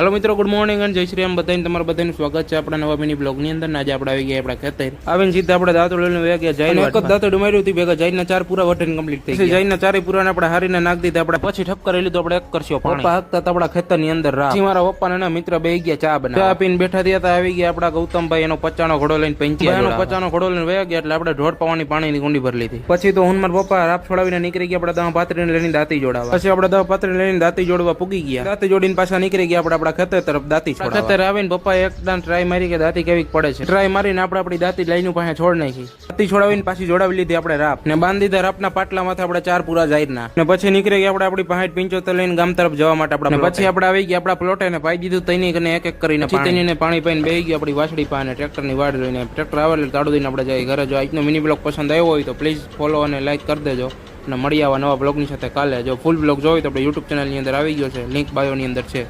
Hello मित्रों, good morning and जय श्री राम। बधाई તમારું બધાનું સ્વાગત છે આપણા નવા મિની બ્લોગ ની અંદર. આજે આપણે આવી ગયા આપણા ખેતર. આવીને સીધા આપણે દાંતડ લઈને વયા ગયા. જઈને એક જ દાંતડ ઉમેર્યું હતી ભેગા. જઈને ચાર પૂરા વટન કમ્પ્લીટ થઈ ગયા. જઈને ચારે પૂરાને આપણે હારીને નાખી દીધા. આપણે પછી ઠપ કરી લીધું. આપણે એક કરશો પપ્પા હકતા આપણા ખેતર ની અંદર રાહ. મારા પપ્પા ને મિત્ર બેહી ગયા ચા બનાવવા. ચા પીને બેઠા થયા હતા. આવી ગયા આપણા ગૌતમભાઈ એનો પચાનો ઘોડો લઈને પંચ્યા. એનો પચાનો ઘોડો લઈને વયા ગયા. એટલે આપણે ઢોળ પાવાની પાણીની કુંડી ભરી લીધી. પછી તો હું મારા પપ્પા રાપ છોડાવીને નીકળી ગયા. આપણે દહ પાત્રીને લઈને દાંતી જોડાવા. પછી આપણે દહ પાત્રીને લઈને દાંતી જોડવા પૂગી ગયા. દાંતી જોડીને પાછા નીકળી ગયા આપણા ખેતર તરફ દાંતી. ખેતર આવીને પપ્પા એકદમ ટ્રાય મારી કે દાંતી કેવી પડે છે. ટ્રાય મારીને આપણે આપણી દાંતી લાઈન પાસે છોડ નાખી. દાંતી છોડાવીને પાછી જોડાવી લીધી આપણે રાપ ને બાંધી દીધા. રાપના પાટલા માથે આપણે ચાર પૂરા જાહેરના ને પછી નીકળી ગયા આપણે આપણી 65-75 લઈને ગામ તરફ જવા માટે. આપણે પછી આપણે આવી ગયા આપણા પ્લોટે ને પાઈ દીધું. તઈની કને એક એક કરીને પાણી પાઈને બેહી ગયો આપણી વાસળી પાસે. ટ્રેક્ટરની વાડ જોઈને ટ્રેક્ટર આવે એટલે તાળું દઈને આપણે જઈએ ઘરે. જો આજનો મિની બ્લોગ પસંદ આવ્યો હોય તો પ્લીઝ ફોલો અને લાઈક કરી દેજો. અને મળી આવા નવા બ્લોગની સાથે કાલે. જો ફૂલ બ્લોગ જોઈ તો આપણે યુટ્યુબ ચેનલની અંદર આવી ગયો છે, લિંક બાયોની અંદર છે.